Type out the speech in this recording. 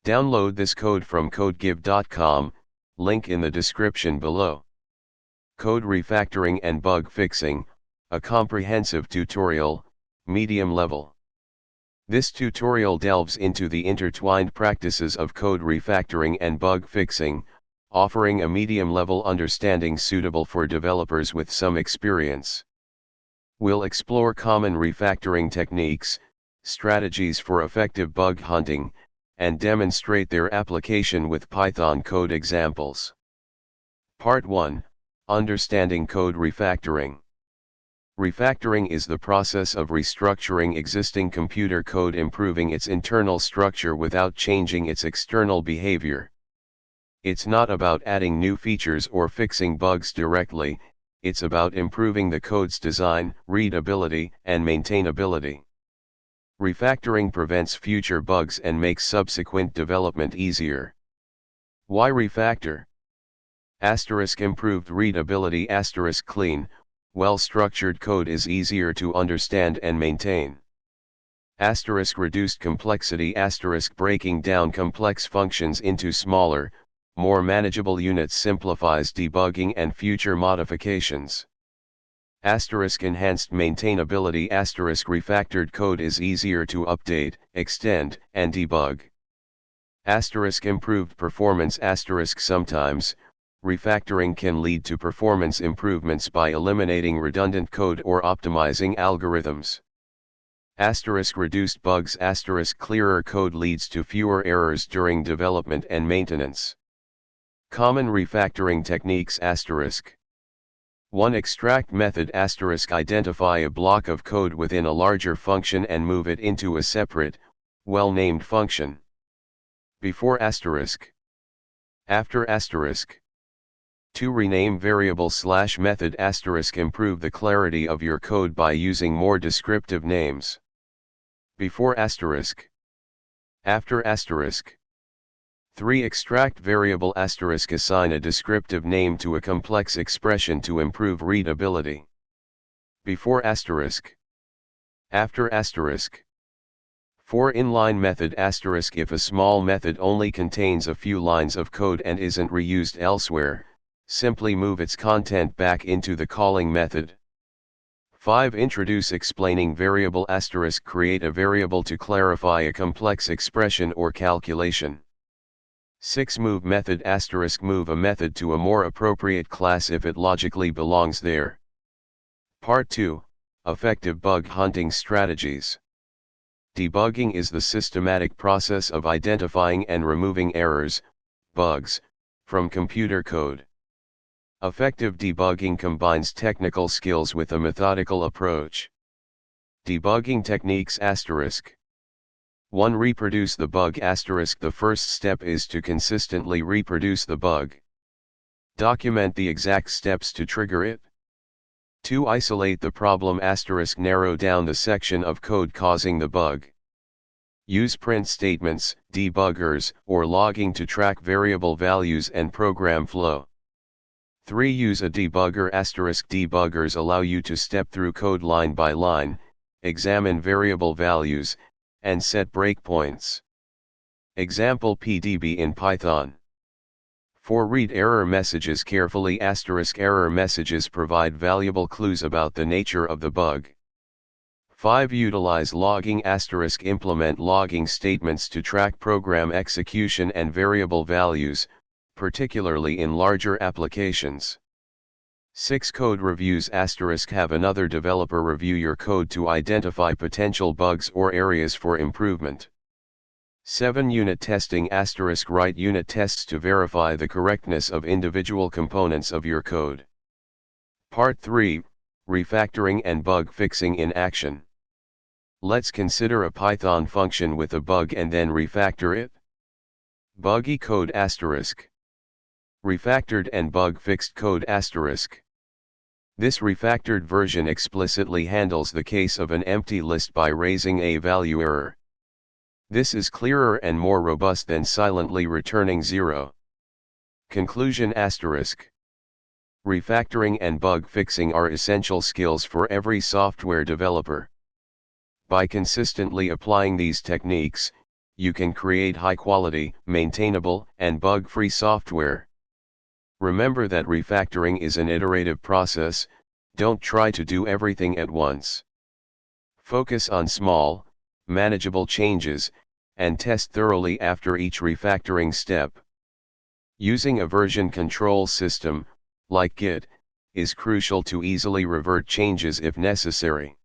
Download this code from codegive.com, link in the description below. Code refactoring and bug fixing, a comprehensive tutorial, medium level. This tutorial delves into the intertwined practices of code refactoring and bug fixing, offering a medium-level understanding suitable for developers with some experience. We'll explore common refactoring techniques, strategies for effective bug hunting, and demonstrate their application with Python code examples. Part 1: Understanding code refactoring. Refactoring is the process of restructuring existing computer code, improving its internal structure without changing its external behavior. It's not about adding new features or fixing bugs directly, it's about improving the code's design, readability, and maintainability. Refactoring prevents future bugs and makes subsequent development easier. Why refactor? Improved readability. Clean, well-structured code is easier to understand and maintain. Reduced complexity. Breaking down complex functions into smaller, more manageable units simplifies debugging and future modifications. Enhanced maintainability. Refactored code is easier to update, extend, and debug. Improved performance. Sometimes, refactoring can lead to performance improvements by eliminating redundant code or optimizing algorithms. Reduced bugs. Clearer code leads to fewer errors during development and maintenance. Common refactoring techniques. 1. Extract method. Identify a block of code within a larger function and move it into a separate, well-named function. Before after 2. Rename variable / method. Improve the clarity of your code by using more descriptive names. Before after 3. Extract variable *. Assign a descriptive name to a complex expression to improve readability. Before after 4. Inline method *. If a small method only contains a few lines of code and isn't reused elsewhere, simply move its content back into the calling method. 5. Introduce explaining variable *. Create a variable to clarify a complex expression or calculation. 6. Move method *. Move a method to a more appropriate class if it logically belongs there. Part 2: Effective bug hunting strategies. Debugging is the systematic process of identifying and removing errors, bugs, from computer code. Effective debugging combines technical skills with a methodical approach. Debugging techniques *. 1. Reproduce the bug *. The first step is to consistently reproduce the bug. Document the exact steps to trigger it. 2. Isolate the problem *. Narrow down the section of code causing the bug. Use print statements, debuggers, or logging to track variable values and program flow. 3. Use a debugger *. Debuggers allow you to step through code line by line, examine variable values, and set breakpoints. Example PDB in Python. 4. Read error messages carefully *. Error messages provide valuable clues about the nature of the bug. 5. Utilize logging *. Implement logging statements to track program execution and variable values, particularly in larger applications. 6. Code reviews *. Have another developer review your code to identify potential bugs or areas for improvement. 7. Unit testing *. Write unit tests to verify the correctness of individual components of your code. Part 3: Refactoring and bug fixing in action. Let's consider a Python function with a bug and then refactor it. Buggy code *. Refactored and bug fixed code *. This refactored version explicitly handles the case of an empty list by raising a value error. This is clearer and more robust than silently returning 0. Conclusion *. Refactoring and bug fixing are essential skills for every software developer. By consistently applying these techniques, you can create high-quality, maintainable, and bug-free software. Remember that refactoring is an iterative process. Don't try to do everything at once. Focus on small, manageable changes, and test thoroughly after each refactoring step. Using a version control system, like Git, is crucial to easily revert changes if necessary.